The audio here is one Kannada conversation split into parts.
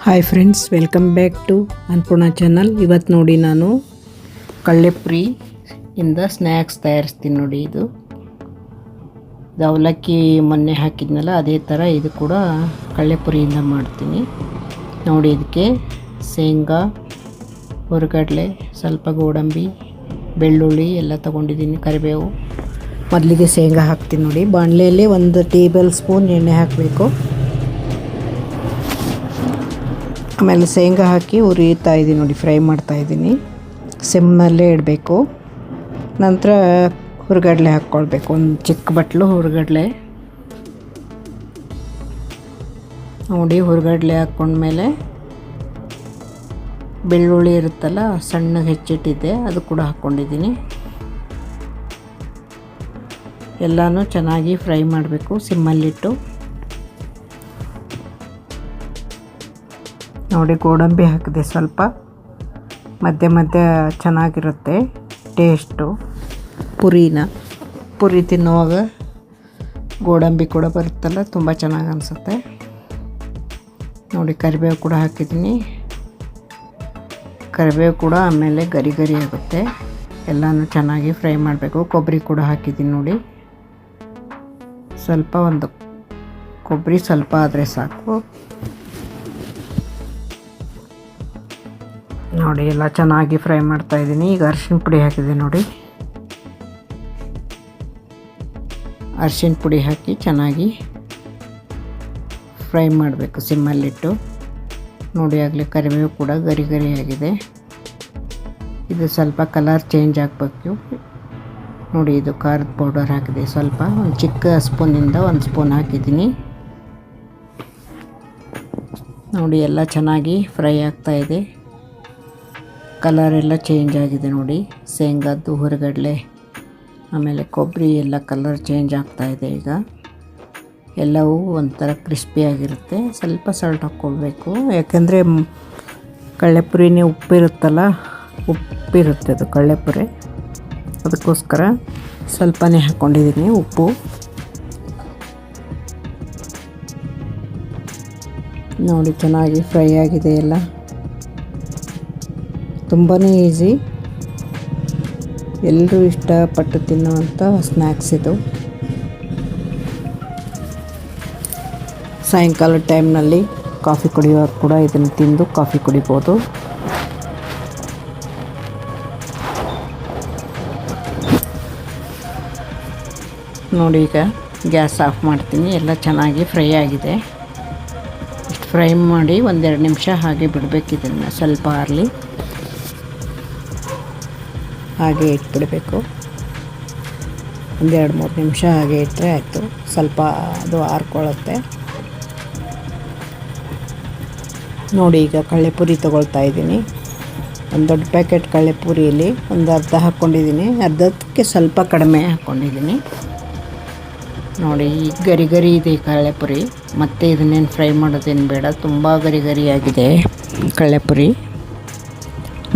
Hi friends, welcome back to Annapurna channel. ಇವತ್ತು ನೋಡಿ ನಾನು ಕಳ್ಳೆಪುರಿ ಇಂದ ಸ್ನ್ಯಾಕ್ಸ್ ತಯಾರಿಸ್ತೀನಿ. ನೋಡಿ ಇದು ಅವಲಕ್ಕಿ ಮೊನ್ನೆ ಹಾಕಿದ್ನಲ್ಲ, ಅದೇ ಥರ ಇದು ಕೂಡ ಕಳ್ಳೆಪುರಿಯಿಂದ ಮಾಡ್ತೀನಿ. ನೋಡಿ ಇದಕ್ಕೆ ಶೇಂಗಾ, ಹುರ್ಗಡ್ಲೆ, ಸ್ವಲ್ಪ ಗೋಡಂಬಿ, ಬೆಳ್ಳುಳ್ಳಿ ಎಲ್ಲ ತೊಗೊಂಡಿದ್ದೀನಿ, ಕರಿಬೇವು. ಮೊದಲಿಗೆ ಶೇಂಗಾ ಹಾಕ್ತೀನಿ. ನೋಡಿ ಬಾಣಲೆಯಲ್ಲಿ 1 ಟೇಬಲ್ ಸ್ಪೂನ್ ಎಣ್ಣೆ ಹಾಕಬೇಕು. ಆಮೇಲೆ ಶೇಂಗಾ ಹಾಕಿ ಹುರಿತಾ ಇದ್ದೀನಿ. ನೋಡಿ ಫ್ರೈ ಮಾಡ್ತಾಯಿದ್ದೀನಿ, ಸಿಮ್ಮಲ್ಲೇ ಇಡಬೇಕು. ನಂತರ ಹುರ್ಗಡ್ಲೆ ಹಾಕ್ಕೊಳ್ಬೇಕು, ಒಂದು ಚಿಕ್ಕ ಬಟ್ಲು ಹುರ್ಗಡ್ಲೆ. ನೋಡಿ ಹುರ್ಗಡ್ಲೆ ಹಾಕ್ಕೊಂಡ್ಮೇಲೆ ಬೆಳ್ಳುಳ್ಳಿ ಇರುತ್ತಲ್ಲ, ಸಣ್ಣಗೆ ಹೆಚ್ಚಿಟ್ಟಿದ್ದೆ, ಅದು ಕೂಡ ಹಾಕ್ಕೊಂಡಿದ್ದೀನಿ. ಎಲ್ಲನೂ ಚೆನ್ನಾಗಿ ಫ್ರೈ ಮಾಡಬೇಕು ಸಿಮ್ಮಲ್ಲಿಟ್ಟು. ನೋಡಿ ಗೋಡಂಬಿ ಹಾಕಿದೆ ಸ್ವಲ್ಪ, ಮಧ್ಯೆ ಮಧ್ಯೆ ಚೆನ್ನಾಗಿರುತ್ತೆ ಟೇಸ್ಟು. ಪುರಿ ತಿನ್ನುವಾಗ ಗೋಡಂಬಿ ಕೂಡ ಬರುತ್ತಲ್ಲ, ತುಂಬ ಚೆನ್ನಾಗಿ ಅನಿಸುತ್ತೆ. ನೋಡಿ ಕರಿಬೇವು ಕೂಡ ಹಾಕಿದ್ದೀನಿ. ಕರಿಬೇವು ಕೂಡ ಆಮೇಲೆ ಗರಿ ಗರಿ ಆಗುತ್ತೆ. ಎಲ್ಲನೂ ಚೆನ್ನಾಗಿ ಫ್ರೈ ಮಾಡಬೇಕು. ಕೊಬ್ಬರಿ ಕೂಡ ಹಾಕಿದ್ದೀನಿ. ನೋಡಿ ಸ್ವಲ್ಪ, ಒಂದು ಕೊಬ್ಬರಿ ಸ್ವಲ್ಪ ಆದರೆ ಸಾಕು. ನೋಡಿ ಎಲ್ಲ ಚೆನ್ನಾಗಿ ಫ್ರೈ ಮಾಡ್ತಾಯಿದ್ದೀನಿ. ಈಗ ಅರಿಶಿನ ಪುಡಿ ಹಾಕಿದೆ. ನೋಡಿ ಅರಿಶಿನ ಪುಡಿ ಹಾಕಿ ಚೆನ್ನಾಗಿ ಫ್ರೈ ಮಾಡಬೇಕು ಸಿಮ್ಮಲ್ಲಿಟ್ಟು. ನೋಡಿ ಆಗಲೇ ಕರಿಬೇವು ಕೂಡ ಗರಿ ಗರಿ ಆಗಿದೆ. ಇದು ಸ್ವಲ್ಪ ಕಲರ್ ಚೇಂಜ್ ಆಗಬೇಕು. ನೋಡಿ ಇದು ಖಾರದ ಪೌಡರ್ ಹಾಕಿದೆ ಸ್ವಲ್ಪ, ಒಂದು ಚಿಕ್ಕ ಸ್ಪೂನಿಂದ 1 ಸ್ಪೂನ್ ಹಾಕಿದ್ದೀನಿ. ನೋಡಿ ಎಲ್ಲ ಚೆನ್ನಾಗಿ ಫ್ರೈ ಆಗ್ತಾಯಿದೆ. ಕಲರ್ ಎಲ್ಲ ಚೇಂಜ್ ಆಗಿದೆ. ನೋಡಿ ಶೇಂಗಾದ್ದು, ಹುರ್ಗಡ್ಲೆ, ಆಮೇಲೆ ಕೊಬ್ಬರಿ ಎಲ್ಲ ಕಲರ್ ಚೇಂಜ್ ಆಗ್ತಾಯಿದೆ. ಈಗ ಎಲ್ಲವೂ ಒಂಥರ ಕ್ರಿಸ್ಪಿಯಾಗಿರುತ್ತೆ. ಸ್ವಲ್ಪ ಸಾಲ್ಟ್ ಹಾಕ್ಕೊಳ್ಬೇಕು, ಯಾಕೆಂದರೆ ಕಳ್ಳೆಪುರಿನೇ ಉಪ್ಪಿರುತ್ತಲ್ಲ, ಉಪ್ಪಿರುತ್ತೆ ಅದು ಕಳ್ಳೆಪುರಿ, ಅದಕ್ಕೋಸ್ಕರ ಸ್ವಲ್ಪನೇ ಹಾಕ್ಕೊಂಡಿದ್ದೀನಿ ಉಪ್ಪು. ನೋಡಿ ಚೆನ್ನಾಗಿ ಫ್ರೈ ಆಗಿದೆ ಎಲ್ಲ. ತುಂಬಾ ಈಸಿ, ಎಲ್ಲರೂ ಇಷ್ಟಪಟ್ಟು ತಿನ್ನುವಂಥ ಸ್ನ್ಯಾಕ್ಸ್ ಇದು. ಸಾಯಂಕಾಲ ಟೈಮ್ನಲ್ಲಿ ಕಾಫಿ ಕುಡಿಯುವಾಗ ಕೂಡ ಇದನ್ನು ತಿಂದು ಕಾಫಿ ಕುಡಿಬೋದು. ನೋಡಿ ಈಗ ಗ್ಯಾಸ್ ಆಫ್ ಮಾಡ್ತೀನಿ. ಎಲ್ಲ ಚೆನ್ನಾಗಿ ಫ್ರೈ ಆಗಿದೆ. ಇಷ್ಟು ಫ್ರೈ ಮಾಡಿ 1-2 ನಿಮಿಷ ಹಾಗೆ ಬಿಡಬೇಕಿದನ್ನು, ಸ್ವಲ್ಪ ಆರಲಿ ಹಾಗೆ ಇಟ್ಬಿಡಬೇಕು. 1-2-3 ನಿಮಿಷ ಹಾಗೆ ಇಟ್ಟರೆ ಆಯಿತು. ಸ್ವಲ್ಪ ಅದು ಆರ್ಕೊಳ್ಳುತ್ತೆ. ನೋಡಿ ಈಗ ಕಳ್ಳೆಪುರಿ ತೊಗೊಳ್ತಾ ಇದ್ದೀನಿ. ಒಂದು ದೊಡ್ಡ ಪ್ಯಾಕೆಟ್ ಕಳ್ಳೆಪುರಿಯಲ್ಲಿ ಒಂದು ಅರ್ಧ ಹಾಕ್ಕೊಂಡಿದ್ದೀನಿ, ಅರ್ಧಕ್ಕೆ ಸ್ವಲ್ಪ ಕಡಿಮೆ ಹಾಕ್ಕೊಂಡಿದ್ದೀನಿ. ನೋಡಿ ಗರಿ ಗರಿ ಇದೆ ಕಳ್ಳೆಪುರಿ. ಮತ್ತು ಇದನ್ನೇನು ಫ್ರೈ ಮಾಡೋದೇನು ಬೇಡ, ತುಂಬ ಗರಿ ಗರಿಯಾಗಿದೆ ಕಳ್ಳೆಪುರಿ.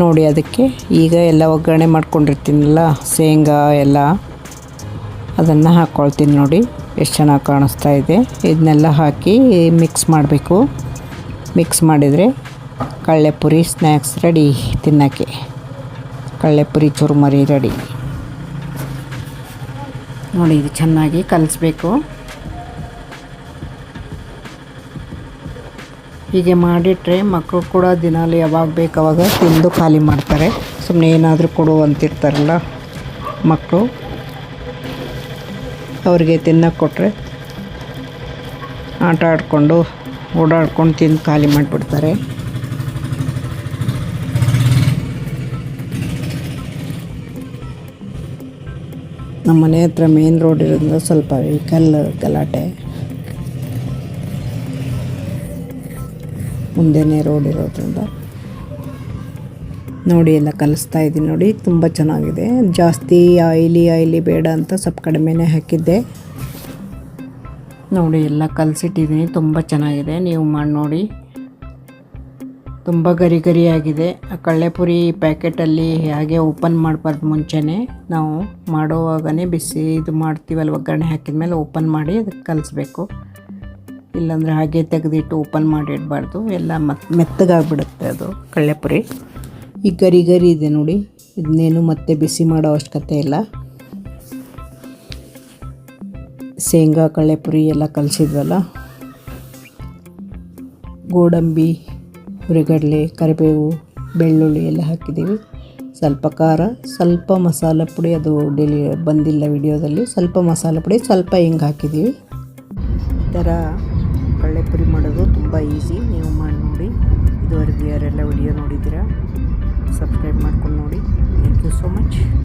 ನೋಡಿ ಅದಕ್ಕೆ ಈಗ ಎಲ್ಲ ಒಗ್ಗರಣೆ ಮಾಡ್ಕೊಂಡಿರ್ತೀನಲ್ಲ, ಶೇಂಗಾ ಎಲ್ಲ, ಅದನ್ನು ಹಾಕ್ಕೊಳ್ತೀನಿ. ನೋಡಿ ಎಷ್ಟು ಚೆನ್ನಾಗಿ ಕಾಣಿಸ್ತಾ ಇದೆ. ಇದನ್ನೆಲ್ಲ ಹಾಕಿ ಮಿಕ್ಸ್ ಮಾಡಬೇಕು. ಮಿಕ್ಸ್ ಮಾಡಿದರೆ ಕಳ್ಳೆಪುರಿ ಸ್ನ್ಯಾಕ್ಸ್ ರೆಡಿ ತಿನ್ನೋಕ್ಕೆ. ಕಳ್ಳೆಪುರಿ ಚುರುಮರಿ ರೆಡಿ. ನೋಡಿ ಇದು ಚೆನ್ನಾಗಿ ಕಲಿಸ್ಬೇಕು. ಹೀಗೆ ಮಾಡಿಟ್ರೆ ಮಕ್ಕಳು ಕೂಡ ದಿನಾಲು ಯಾವಾಗ ಬೇಕು ಅವಾಗ ತಿಂದು ಖಾಲಿ ಮಾಡ್ತಾರೆ. ಸುಮ್ಮನೆ ಏನಾದರೂ ಕೊಡು ಅಂತಿರ್ತಾರಲ್ಲ ಮಕ್ಕಳು, ಅವರಿಗೆ ತಿನ್ನೋಕ್ಕೆ ಕೊಟ್ಟರೆ ಆಟ ಆಡಿಕೊಂಡು ಓಡಾಡ್ಕೊಂಡು ತಿಂದು ಖಾಲಿ ಮಾಡಿಬಿಡ್ತಾರೆ. ನಮ್ಮ ಮನೆ ಹತ್ರ ಮೇನ್ ರೋಡ್ ಇರೋದ್ರಿಂದ ಸ್ವಲ್ಪ ವೆಹಿಕಲ್ ಗಲಾಟೆ, ಮುಂದೆನೇ ರೋಡ್ ಇರೋದ್ರಿಂದ. ನೋಡಿ ಎಲ್ಲ ಕಲಿಸ್ತಾ ಇದ್ದೀನಿ. ನೋಡಿ ತುಂಬ ಚೆನ್ನಾಗಿದೆ. ಜಾಸ್ತಿ ಆಯಿಲಿ ಬೇಡ ಅಂತ ಸ್ವಲ್ಪ ಕಡಿಮೆನೇ ಹಾಕಿದ್ದೆ. ನೋಡಿ ಎಲ್ಲ ಕಲಸಿಟ್ಟಿದ್ದೀನಿ. ತುಂಬ ಚೆನ್ನಾಗಿದೆ, ನೀವು ಮಾಡಿ ನೋಡಿ. ತುಂಬ ಗರಿ ಗರಿಯಾಗಿದೆ. ಆ ಕಳ್ಳೆಪುರಿ ಪ್ಯಾಕೆಟಲ್ಲಿ ಹಾಗೆ ಓಪನ್ ಮಾಡಬಾರ್ದು, ಮುಂಚೆನೇ ನಾವು ಮಾಡೋವಾಗನೇ ಬಿಸಿ ಇದು ಮಾಡ್ತೀವಲ್ಲ, ಒಗ್ಗರಣೆ ಹಾಕಿದ ಮೇಲೆ ಓಪನ್ ಮಾಡಿ ಅದಕ್ಕೆ ಕಲಿಸ್ಬೇಕು. ಇಲ್ಲಾಂದರೆ ಹಾಗೆ ತೆಗೆದಿಟ್ಟು ಓಪನ್ ಮಾಡಿ ಇಡಬಾರ್ದು, ಎಲ್ಲ ಮೆತ್ತಗಾಗ್ಬಿಡುತ್ತೆ ಅದು ಕಡಲೆಪುರಿ. ಈ ಗರಿ ಗರಿ ಇದೆ ನೋಡಿ, ಇದನ್ನೇನು ಮತ್ತೆ ಬಿಸಿ ಮಾಡೋ ಅವಶ್ಯಕತೆ ಇಲ್ಲ. ಶೇಂಗಾ ಕಡಲೆಪುರಿ ಎಲ್ಲ ಕಲಿಸಿದ್ವಲ್ಲ, ಗೋಡಂಬಿ, ಹುರಿಗಡಲೆ, ಕರಿಬೇವು, ಬೆಳ್ಳುಳ್ಳಿ ಎಲ್ಲ ಹಾಕಿದ್ದೀವಿ. ಸ್ವಲ್ಪ ಖಾರ, ಸ್ವಲ್ಪ ಮಸಾಲೆ ಪುಡಿ, ಅದು ಬಂದಿಲ್ಲ ವಿಡಿಯೋದಲ್ಲಿ. ಸ್ವಲ್ಪ ಮಸಾಲೆ ಪುಡಿ, ಸ್ವಲ್ಪ ಹಿಂಗೆ ಹಾಕಿದ್ದೀವಿ. ಈ ಥರ ಕಡಲೆಪುರಿ ಮಾಡೋದು ತುಂಬ ಈಸಿ, ನೀವು ಮಾಡಿ ನೋಡಿ. ಇದುವರೆಗೂ ಯಾರೆಲ್ಲ ವಿಡಿಯೋ ನೋಡಿದ್ದೀರಾ ಸಬ್ಸ್ಕ್ರೈಬ್ ಮಾಡ್ಕೊಂಡು ನೋಡಿ. Thank you so much.